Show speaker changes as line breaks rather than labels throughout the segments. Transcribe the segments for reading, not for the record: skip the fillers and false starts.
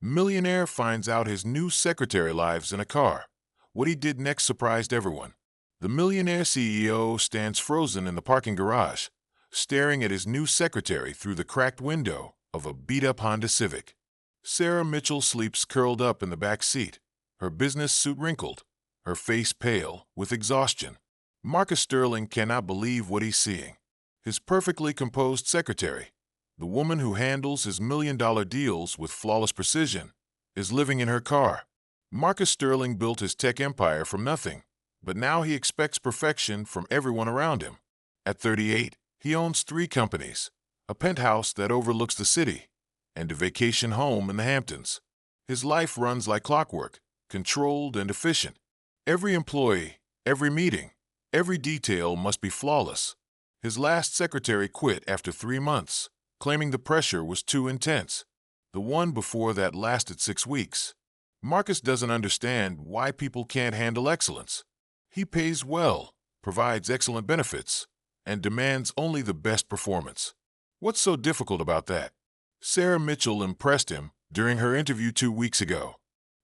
Millionaire finds out his new secretary lives in a car. What he did next surprised everyone. The Millionaire CEO stands frozen in the parking garage, staring at his new secretary through the cracked window of a beat-up Honda Civic. Sarah Mitchell sleeps curled up in the back seat, her business suit wrinkled, her face pale with exhaustion. Marcus Sterling cannot believe what he's seeing. His perfectly composed secretary, the woman who handles his million-dollar deals with flawless precision, is living in her car. Marcus Sterling built his tech empire from nothing, but now he expects perfection from everyone around him. At 38, he owns 3 companies, a penthouse that overlooks the city, and a vacation home in the Hamptons. His life runs like clockwork, controlled and efficient. Every employee, every meeting, every detail must be flawless. His last secretary quit after 3 months, claiming the pressure was too intense. The one before that lasted 6 weeks. Marcus doesn't understand why people can't handle excellence. He pays well, provides excellent benefits, and demands only the best performance. What's so difficult about that? Sarah Mitchell impressed him during her interview 2 weeks ago.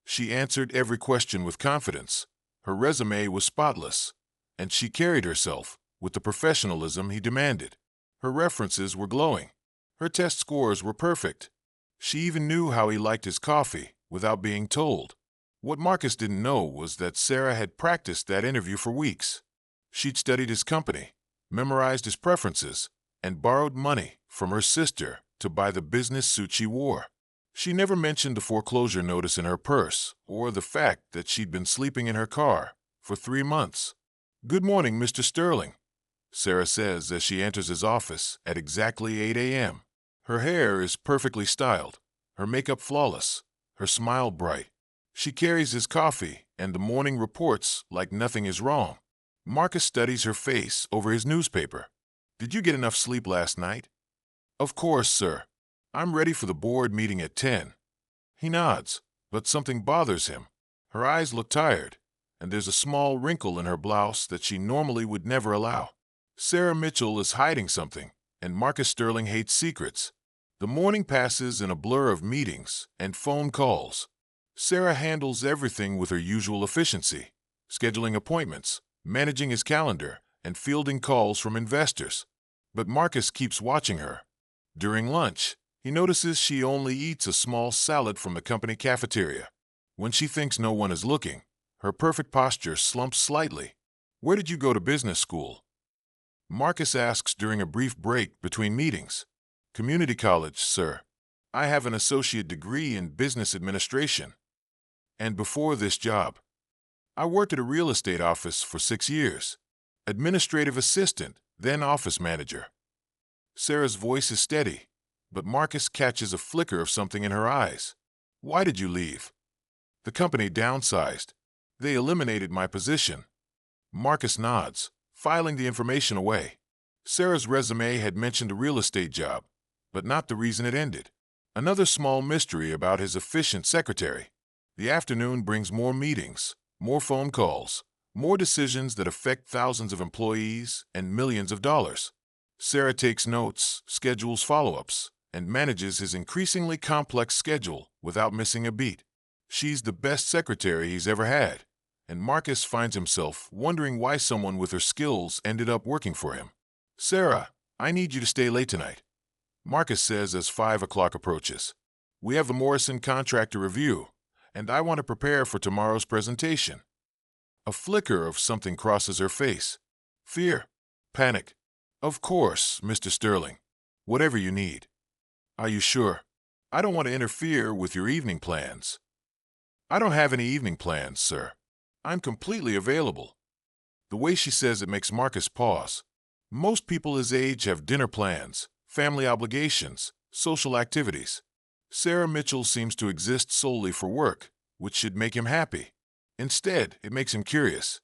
She answered every question with confidence. Her resume was spotless, and she carried herself with the professionalism he demanded. Her references were glowing. Her test scores were perfect. She even knew how he liked his coffee without being told. What Marcus didn't know was that Sarah had practiced that interview for weeks. She'd studied his company, memorized his preferences, and borrowed money from her sister to buy the business suit she wore. She never mentioned the foreclosure notice in her purse or the fact that she'd been sleeping in her car for 3 months. "Good morning, Mr. Sterling," Sarah says as she enters his office at exactly 8 a.m. Her hair is perfectly styled, her makeup flawless, her smile bright. She carries his coffee and the morning reports like nothing is wrong. Marcus studies her face over his newspaper. "Did you get enough sleep last night?" "Of course, sir. I'm ready for the board meeting at 10. He nods, but something bothers him. Her eyes look tired, and there's a small wrinkle in her blouse that she normally would never allow. Sarah Mitchell is hiding something, and Marcus Sterling hates secrets. The morning passes in a blur of meetings and phone calls. Sarah handles everything with her usual efficiency, scheduling appointments, managing his calendar, and fielding calls from investors. But Marcus keeps watching her. During lunch, he notices she only eats a small salad from the company cafeteria. When she thinks no one is looking, her perfect posture slumps slightly. "Where did you go to business school?" Marcus asks during a brief break between meetings. "Community college, sir. I have an associate degree in business administration. And before this job, I worked at a real estate office for 6 years. Administrative assistant, then office manager." Sarah's voice is steady, but Marcus catches a flicker of something in her eyes. "Why did you leave?" "The company downsized. They eliminated my position." Marcus nods, filing the information away. Sarah's resume had mentioned a real estate job, but not the reason it ended. Another small mystery about his efficient secretary. The afternoon brings more meetings, more phone calls, more decisions that affect thousands of employees and millions of dollars. Sarah takes notes, schedules follow-ups, and manages his increasingly complex schedule without missing a beat. She's the best secretary he's ever had, and Marcus finds himself wondering why someone with her skills ended up working for him. "Sarah, I need you to stay late tonight," Marcus says as 5 o'clock approaches. "We have the Morrison contract to review, and I want to prepare for tomorrow's presentation." A flicker of something crosses her face. Fear. Panic. "Of course, Mr. Sterling. Whatever you need." "Are you sure? I don't want to interfere with your evening plans." "I don't have any evening plans, sir. I'm completely available." The way she says it makes Marcus pause. Most people his age have dinner plans, family obligations, social activities. Sarah Mitchell seems to exist solely for work, which should make him happy. Instead, it makes him curious.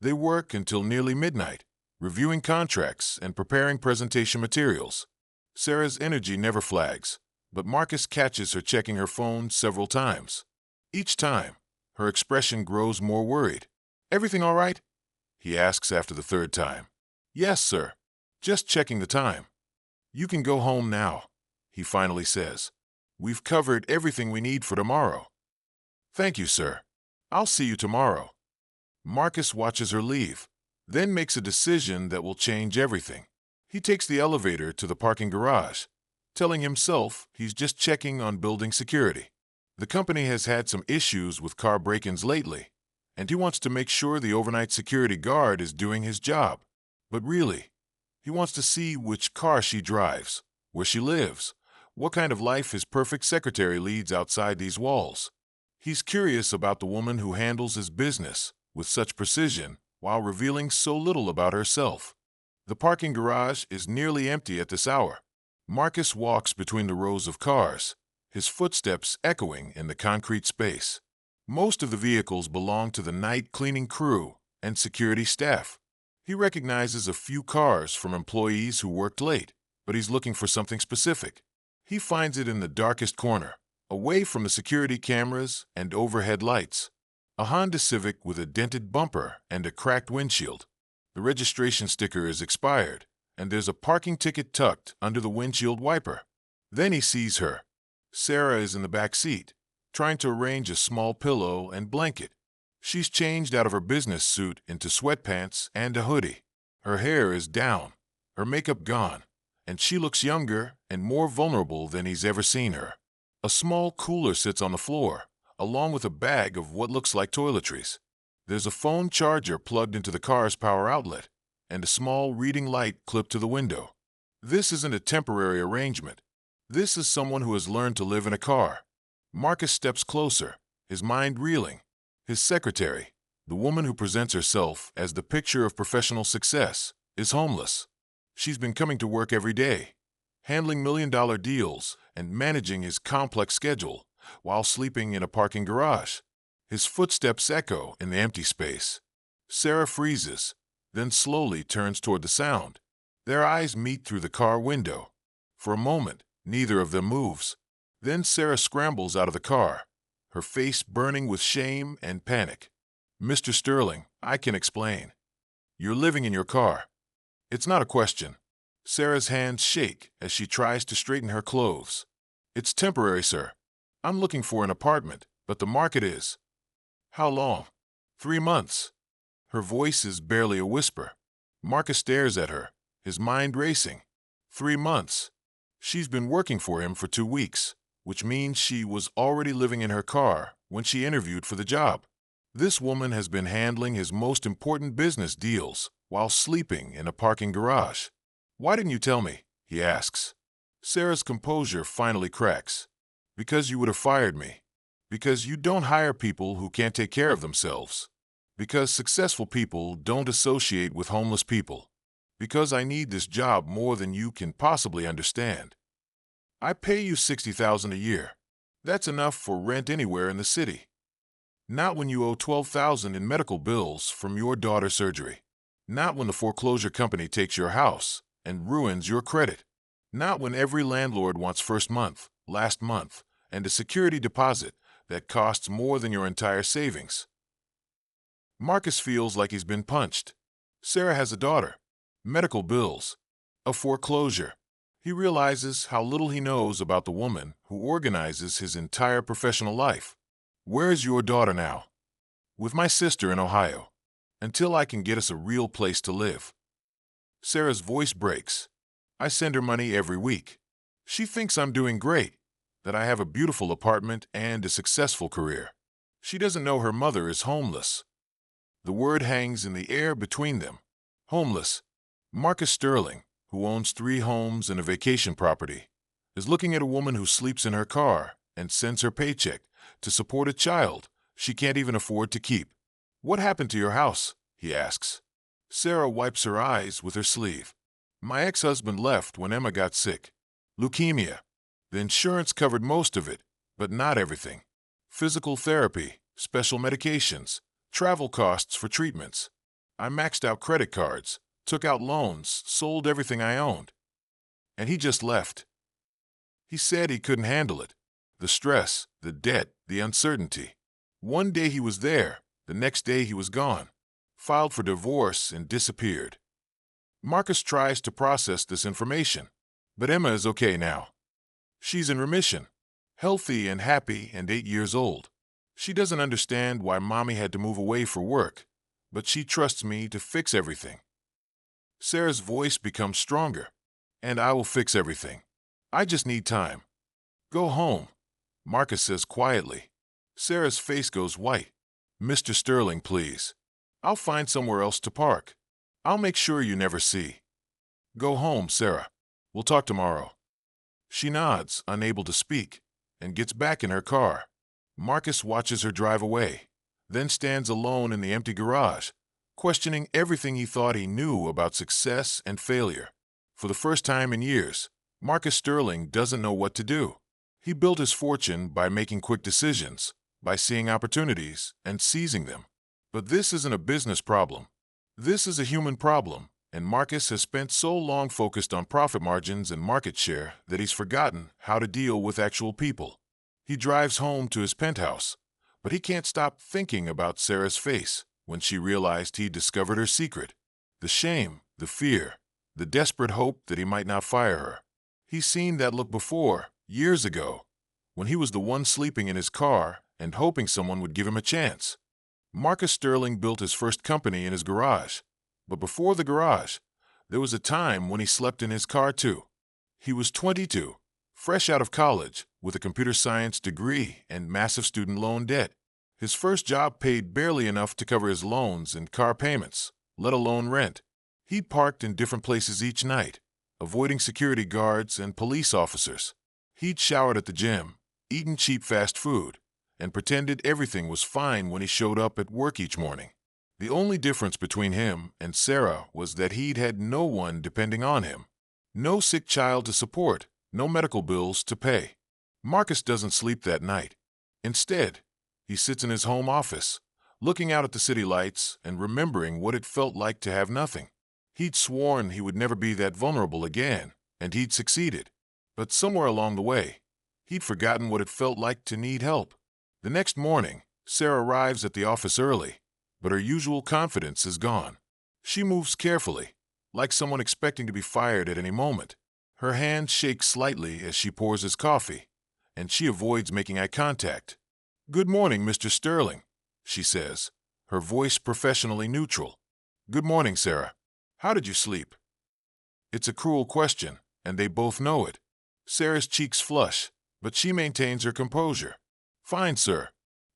They work until nearly midnight, reviewing contracts and preparing presentation materials. Sarah's energy never flags, but Marcus catches her checking her phone several times. Each time, her expression grows more worried. "Everything all right?" he asks after the 3rd time. "Yes, sir. Just checking the time." "You can go home now," he finally says. We've covered everything we need for tomorrow. Thank you, sir. I'll see you tomorrow. Marcus watches her leave, then makes a decision that will change everything. He takes the elevator to the parking garage, telling himself he's just checking on building security. The company has had some issues with car break-ins lately, and he wants to make sure the overnight security guard is doing his job. But really, he wants to see which car she drives, where she lives, what kind of life his perfect secretary leads outside these walls. He's curious about the woman who handles his business with such precision while revealing so little about herself. The parking garage is nearly empty at this hour. Marcus walks between the rows of cars, his footsteps echoing in the concrete space. Most of the vehicles belong to the night cleaning crew and security staff. He recognizes a few cars from employees who worked late, but he's looking for something specific. He finds it in the darkest corner, away from the security cameras and overhead lights. A Honda Civic with a dented bumper and a cracked windshield. The registration sticker is expired, and there's a parking ticket tucked under the windshield wiper. Then he sees her. Sarah is in the back seat, trying to arrange a small pillow and blanket. She's changed out of her business suit into sweatpants and a hoodie. Her hair is down, her makeup gone, and she looks younger and more vulnerable than he's ever seen her. A small cooler sits on the floor, along with a bag of what looks like toiletries. There's a phone charger plugged into the car's power outlet, and a small reading light clipped to the window. This isn't a temporary arrangement. This is someone who has learned to live in a car. Marcus steps closer, his mind reeling. His secretary, the woman who presents herself as the picture of professional success, is homeless. She's been coming to work every day, handling million-dollar deals and managing his complex schedule while sleeping in a parking garage. His footsteps echo in the empty space. Sarah freezes, then slowly turns toward the sound. Their eyes meet through the car window. For a moment, neither of them moves. Then Sarah scrambles out of the car, her face burning with shame and panic. "Mr. Sterling, I can explain. You're living in your car. It's not a question." Sarah's hands shake as she tries to straighten her clothes. "It's temporary, sir. I'm looking for an apartment, but the market is." "How long?" 3 months. Her voice is barely a whisper. Marcus stares at her, his mind racing. 3 months. She's been working for him for 2 weeks, which means she was already living in her car when she interviewed for the job. This woman has been handling his most important business deals while sleeping in a parking garage. "Why didn't you tell me?" he asks. Sarah's composure finally cracks. "Because you would have fired me. Because you don't hire people who can't take care of themselves. Because successful people don't associate with homeless people. Because I need this job more than you can possibly understand. I pay you $60,000 a year. That's enough for rent anywhere in the city. Not when you owe $12,000 in medical bills from your daughter's surgery. Not when the foreclosure company takes your house and ruins your credit. Not when every landlord wants first month, last month, and a security deposit that costs more than your entire savings." Marcus feels like he's been punched. Sarah has a daughter, medical bills, a foreclosure. He realizes how little he knows about the woman who organizes his entire professional life. "Where is your daughter now?" "With my sister in Ohio, until I can get us a real place to live." Sarah's voice breaks. "I send her money every week. She thinks I'm doing great, that I have a beautiful apartment and a successful career. She doesn't know her mother is homeless." The word hangs in the air between them. Homeless. Marcus Sterling, who owns 3 homes and a vacation property, is looking at a woman who sleeps in her car and sends her paycheck to support a child she can't even afford to keep. "What happened to your house?" he asks. Sarah wipes her eyes with her sleeve. "My ex-husband left when Emma got sick. Leukemia. The insurance covered most of it, but not everything. Physical therapy, special medications, travel costs for treatments. I maxed out credit cards, took out loans, sold everything I owned. And he just left. He said he couldn't handle it. The stress, the debt, the uncertainty. One day he was there, the next day he was gone. Filed for divorce and disappeared." Marcus tries to process this information, but Emma is okay now. She's in remission. healthy and happy and 8 years old. She doesn't understand why mommy had to move away for work, but she trusts me to fix everything. Sarah's voice becomes stronger. And I will fix everything. I just need time. Go home, Marcus says quietly. Sarah's face goes white. Mr. Sterling, please. I'll find somewhere else to park. I'll make sure you never see. Go home, Sarah. We'll talk tomorrow. She nods, unable to speak, and gets back in her car. Marcus watches her drive away, then stands alone in the empty garage, questioning everything he thought he knew about success and failure. For the first time in years, Marcus Sterling doesn't know what to do. He built his fortune by making quick decisions, by seeing opportunities and seizing them. But this isn't a business problem. This is a human problem, and Marcus has spent so long focused on profit margins and market share that he's forgotten how to deal with actual people. He drives home to his penthouse, but he can't stop thinking about Sarah's face when she realized he'd discovered her secret. The shame, the fear, the desperate hope that he might not fire her. He's seen that look before, years ago, when he was the one sleeping in his car and hoping someone would give him a chance. Marcus Sterling built his first company in his garage, but before the garage, there was a time when he slept in his car too. He was 22, fresh out of college, with a computer science degree and massive student loan debt. His first job paid barely enough to cover his loans and car payments, let alone rent. He'd parked in different places each night, avoiding security guards and police officers. He'd showered at the gym, eaten cheap fast food, and pretended everything was fine when he showed up at work each morning. The only difference between him and Sarah was that he'd had no one depending on him. No sick child to support, no medical bills to pay. Marcus doesn't sleep that night. Instead, he sits in his home office, looking out at the city lights and remembering what it felt like to have nothing. He'd sworn he would never be that vulnerable again, and he'd succeeded. But somewhere along the way, he'd forgotten what it felt like to need help. The next morning, Sarah arrives at the office early, but her usual confidence is gone. She moves carefully, like someone expecting to be fired at any moment. Her hand shakes slightly as she pours his coffee, and she avoids making eye contact. "Good morning, Mr. Sterling," she says, her voice professionally neutral. "Good morning, Sarah. How did you sleep?" It's a cruel question, and they both know it. Sarah's cheeks flush, but she maintains her composure. "Fine, sir.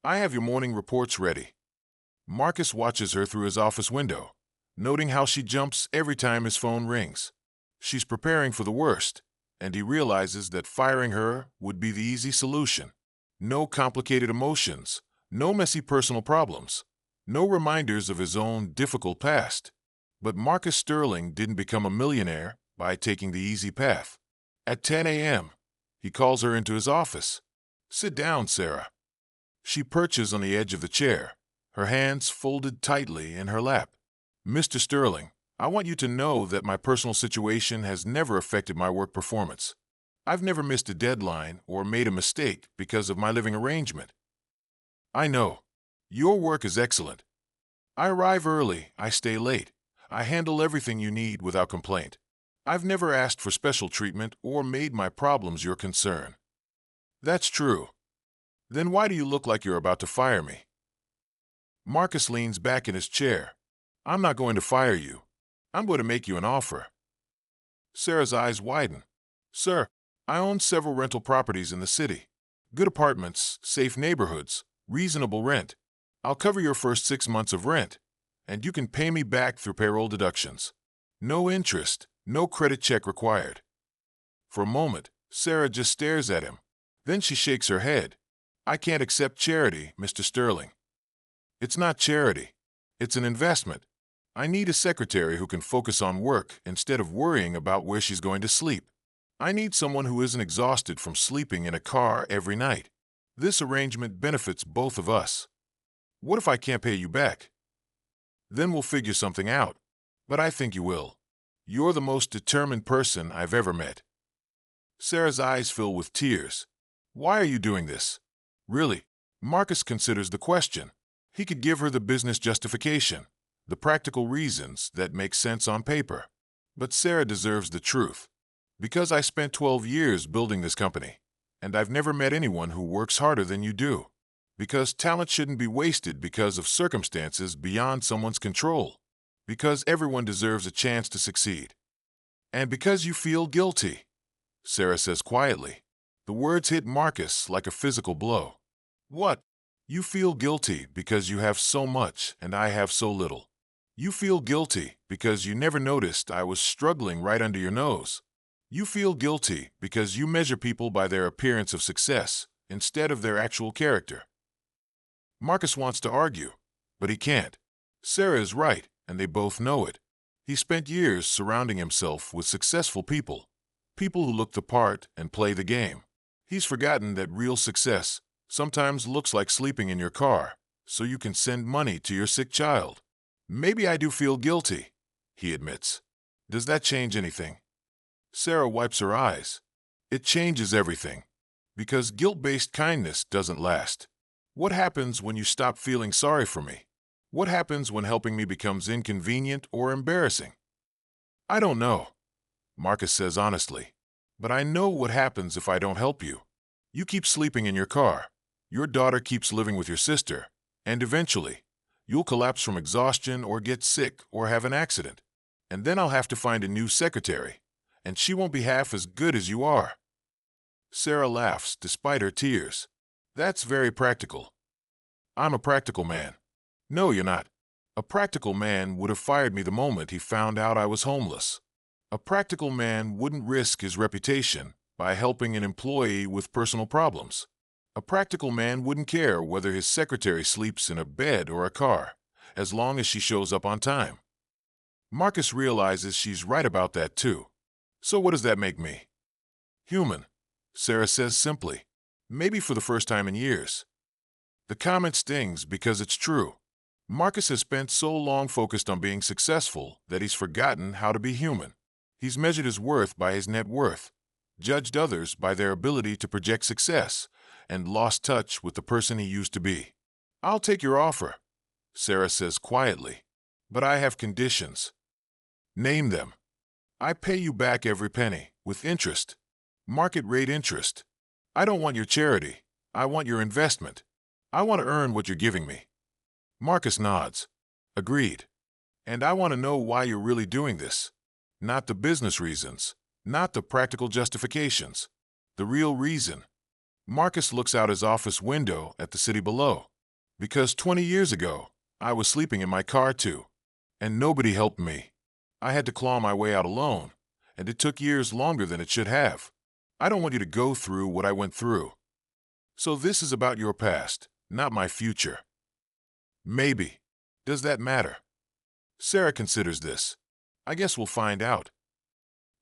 I have your morning reports ready." Marcus watches her through his office window, noting how she jumps every time his phone rings. She's preparing for the worst, and he realizes that firing her would be the easy solution. No complicated emotions, no messy personal problems, no reminders of his own difficult past. But Marcus Sterling didn't become a millionaire by taking the easy path. At 10 a.m., he calls her into his office. "Sit down, Sarah." She perches on the edge of the chair, her hands folded tightly in her lap. "Mr. Sterling, I want you to know that my personal situation has never affected my work performance. I've never missed a deadline or made a mistake because of my living arrangement. I know. Your work is excellent. I arrive early, I stay late. I handle everything you need without complaint. I've never asked for special treatment or made my problems your concern." "That's true. Then why do you look like you're about to fire me?" Marcus leans back in his chair. "I'm not going to fire you. I'm going to make you an offer." Sarah's eyes widen. "Sir, I own several rental properties in the city. Good apartments, safe neighborhoods, reasonable rent. I'll cover your first 6 months of rent, and you can pay me back through payroll deductions. No interest, no credit check required." For a moment, Sarah just stares at him. Then she shakes her head. "I can't accept charity, Mr. Sterling." "It's not charity. It's an investment. I need a secretary who can focus on work instead of worrying about where she's going to sleep. I need someone who isn't exhausted from sleeping in a car every night. This arrangement benefits both of us. What if I can't pay you back?" "Then we'll figure something out. But I think you will. You're the most determined person I've ever met." Sarah's eyes fill with tears. "Why are you doing this?" Really? Marcus considers the question. He could give her the business justification, the practical reasons that make sense on paper. But Sarah deserves the truth. "Because I spent 12 years building this company, and I've never met anyone who works harder than you do. Because talent shouldn't be wasted because of circumstances beyond someone's control. Because everyone deserves a chance to succeed. And because you feel guilty, Sarah says quietly. The words hit Marcus like a physical blow. What? You feel guilty because you have so much and I have so little. You feel guilty because you never noticed I was struggling right under your nose. You feel guilty because you measure people by their appearance of success instead of their actual character. Marcus wants to argue, but he can't. Sarah is right, and they both know it. He spent years surrounding himself with successful people, people who look the part and play the game. He's forgotten that real success sometimes looks like sleeping in your car so you can send money to your sick child. Maybe I do feel guilty, he admits. Does that change anything? Sarah wipes her eyes. It changes everything. Because guilt-based kindness doesn't last. What happens when you stop feeling sorry for me? What happens when helping me becomes inconvenient or embarrassing? I don't know, Marcus says honestly. But I know what happens if I don't help you. You keep sleeping in your car. Your daughter keeps living with your sister. And eventually, you'll collapse from exhaustion or get sick or have an accident. And then I'll have to find a new secretary. And she won't be half as good as you are. Sarah laughs despite her tears. That's very practical. I'm a practical man. No, you're not. A practical man would have fired me the moment he found out I was homeless. A practical man wouldn't risk his reputation by helping an employee with personal problems. A practical man wouldn't care whether his secretary sleeps in a bed or a car, as long as she shows up on time. Marcus realizes she's right about that too. So what does that make me? Human, Sarah says simply. Maybe for the first time in years. The comment stings because it's true. Marcus has spent so long focused on being successful that he's forgotten how to be human. He's measured his worth by his net worth, judged others by their ability to project success, and lost touch with the person he used to be. I'll take your offer, Sarah says quietly, but I have conditions. Name them. I pay you back every penny, with interest. Market rate interest. I don't want your charity. I want your investment. I want to earn what you're giving me. Marcus nods. Agreed. And I want to know why you're really doing this. Not the business reasons. Not the practical justifications. The real reason. Marcus looks out his office window at the city below. Because 20 years ago, I was sleeping in my car too. And nobody helped me. I had to claw my way out alone. And it took years longer than it should have. I don't want you to go through what I went through. So this is about your past, not my future. Maybe. Does that matter? Sarah considers this. I guess we'll find out.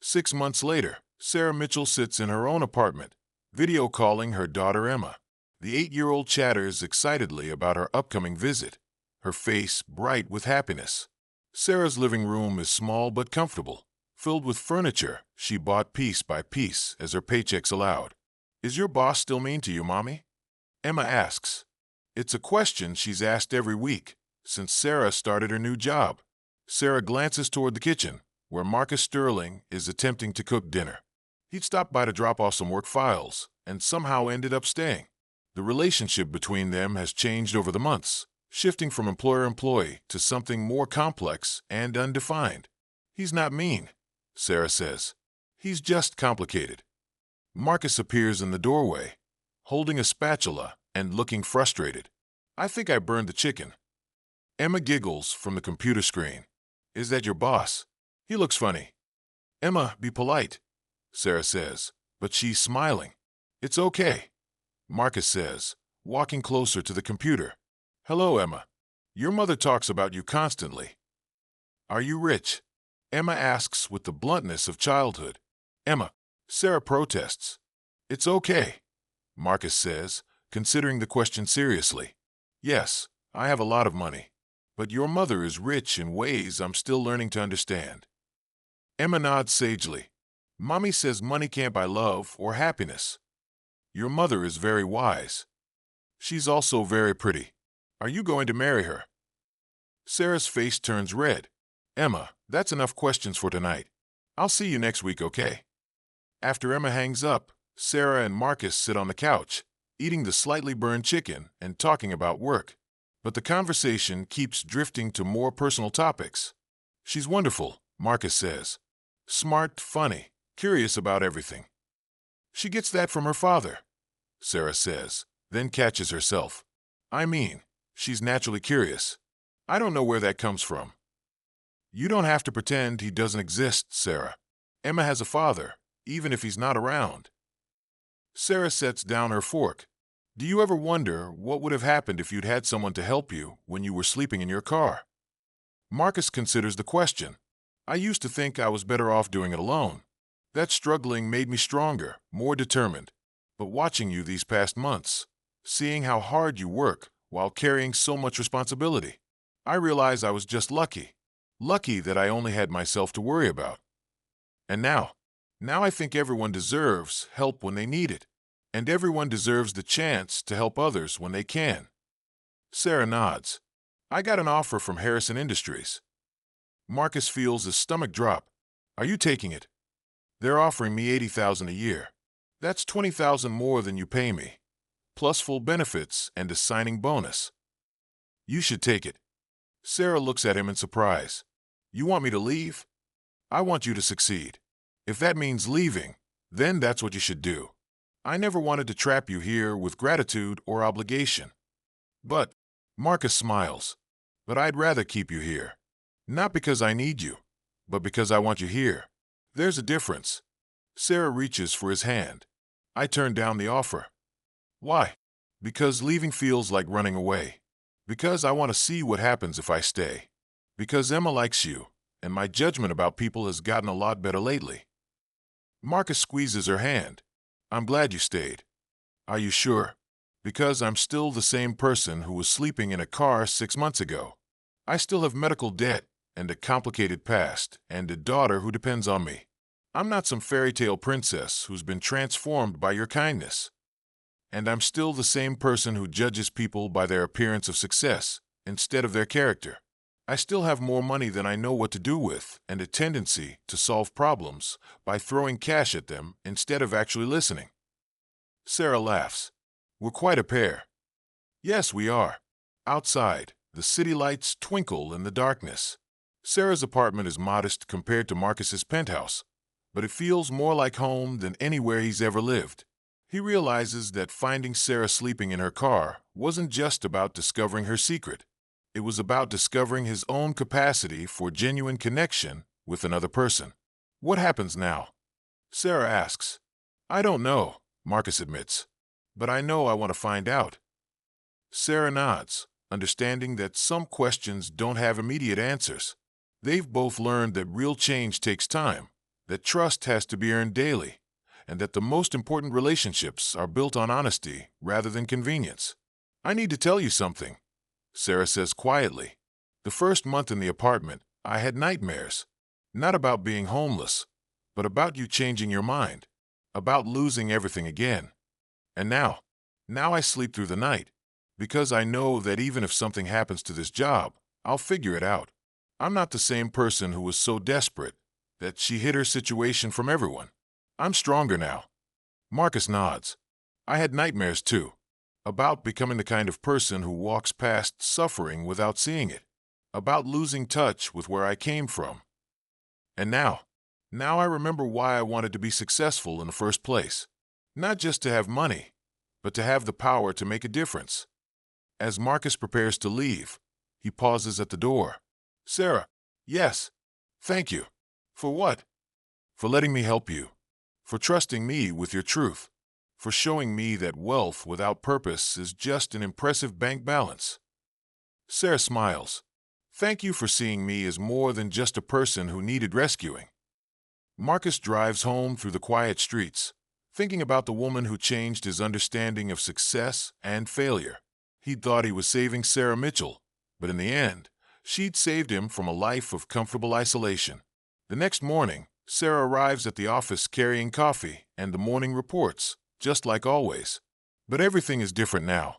6 months later, Sarah Mitchell sits in her own apartment, video calling her daughter Emma. The 8-year-old chatters excitedly about her upcoming visit, her face bright with happiness. Sarah's living room is small but comfortable, filled with furniture she bought piece by piece as her paychecks allowed. Is your boss still mean to you, Mommy? Emma asks. It's a question she's asked every week since Sarah started her new job. Sarah glances toward the kitchen, where Marcus Sterling is attempting to cook dinner. He'd stopped by to drop off some work files and somehow ended up staying. The relationship between them has changed over the months, shifting from employer-employee to something more complex and undefined. He's not mean, Sarah says. He's just complicated. Marcus appears in the doorway, holding a spatula and looking frustrated. I think I burned the chicken. Emma giggles from the computer screen. Is that your boss? He looks funny. Emma, be polite, Sarah says, but she's smiling. It's okay, Marcus says, walking closer to the computer. Hello, Emma. Your mother talks about you constantly. Are you rich? Emma asks with the bluntness of childhood. Emma, Sarah protests. It's okay, Marcus says, considering the question seriously. Yes, I have a lot of money. But your mother is rich in ways I'm still learning to understand. Emma nods sagely. Mommy says money can't buy love or happiness. Your mother is very wise. She's also very pretty. Are you going to marry her? Sarah's face turns red. Emma, that's enough questions for tonight. I'll see you next week, okay? After Emma hangs up, Sarah and Marcus sit on the couch, eating the slightly burned chicken and talking about work. But the conversation keeps drifting to more personal topics. She's wonderful, Marcus says. Smart, funny, curious about everything. She gets that from her father, Sarah says, then catches herself. I mean, she's naturally curious. I don't know where that comes from. You don't have to pretend he doesn't exist, Sarah. Emma has a father, even if he's not around. Sarah sets down her fork. Do you ever wonder what would have happened if you'd had someone to help you when you were sleeping in your car? Marcus considers the question. I used to think I was better off doing it alone. That struggling made me stronger, more determined. But watching you these past months, seeing how hard you work while carrying so much responsibility, I realized I was just lucky. Lucky that I only had myself to worry about. And now I think everyone deserves help when they need it. And everyone deserves the chance to help others when they can. Sarah nods. I got an offer from Harrison Industries. Marcus feels his stomach drop. Are you taking it? They're offering me $80,000 a year. That's $20,000 more than you pay me, plus full benefits and a signing bonus. You should take it. Sarah looks at him in surprise. You want me to leave? I want you to succeed. If that means leaving, then that's what you should do. I never wanted to trap you here with gratitude or obligation. But, Marcus smiles, but I'd rather keep you here. Not because I need you, but because I want you here. There's a difference. Sarah reaches for his hand. I turn down the offer. Why? Because leaving feels like running away. Because I want to see what happens if I stay. Because Emma likes you, and my judgment about people has gotten a lot better lately. Marcus squeezes her hand. I'm glad you stayed. Are you sure? Because I'm still the same person who was sleeping in a car 6 months ago. I still have medical debt and a complicated past and a daughter who depends on me. I'm not some fairy tale princess who's been transformed by your kindness. And I'm still the same person who judges people by their appearance of success instead of their character. I still have more money than I know what to do with and a tendency to solve problems by throwing cash at them instead of actually listening. Sarah laughs. We're quite a pair. Yes, we are. Outside, the city lights twinkle in the darkness. Sarah's apartment is modest compared to Marcus's penthouse, but it feels more like home than anywhere he's ever lived. He realizes that finding Sarah sleeping in her car wasn't just about discovering her secret. It was about discovering his own capacity for genuine connection with another person. What happens now? Sarah asks. I don't know, Marcus admits, but I know I want to find out. Sarah nods, understanding that some questions don't have immediate answers. They've both learned that real change takes time, that trust has to be earned daily, and that the most important relationships are built on honesty rather than convenience. I need to tell you something, Sarah says quietly. The first month in the apartment, I had nightmares. Not about being homeless, but about you changing your mind, about losing everything again. And now I sleep through the night, because I know that even if something happens to this job, I'll figure it out. I'm not the same person who was so desperate that she hid her situation from everyone. I'm stronger now. Marcus nods. I had nightmares too. About becoming the kind of person who walks past suffering without seeing it. About losing touch with where I came from. And now I remember why I wanted to be successful in the first place. Not just to have money, but to have the power to make a difference. As Marcus prepares to leave, he pauses at the door. Sarah, yes, thank you. For what? For letting me help you. For trusting me with your truth. For showing me that wealth without purpose is just an impressive bank balance. Sarah smiles. Thank you for seeing me as more than just a person who needed rescuing. Marcus drives home through the quiet streets, thinking about the woman who changed his understanding of success and failure. He'd thought he was saving Sarah Mitchell, but in the end, she'd saved him from a life of comfortable isolation. The next morning, Sarah arrives at the office carrying coffee and the morning reports, just like always. But everything is different now.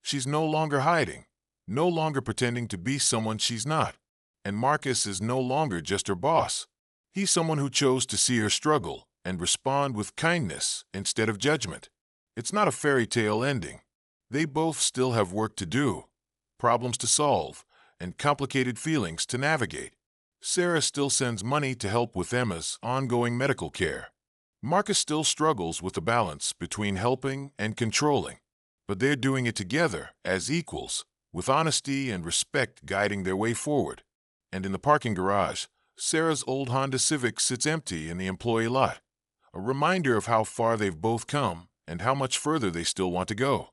She's no longer hiding, no longer pretending to be someone she's not. And Marcus is no longer just her boss. He's someone who chose to see her struggle and respond with kindness instead of judgment. It's not a fairy tale ending. They both still have work to do, problems to solve, and complicated feelings to navigate. Sarah still sends money to help with Emma's ongoing medical care. Marcus still struggles with the balance between helping and controlling, but they're doing it together as equals, with honesty and respect guiding their way forward. And in the parking garage, Sarah's old Honda Civic sits empty in the employee lot, a reminder of how far they've both come and how much further they still want to go.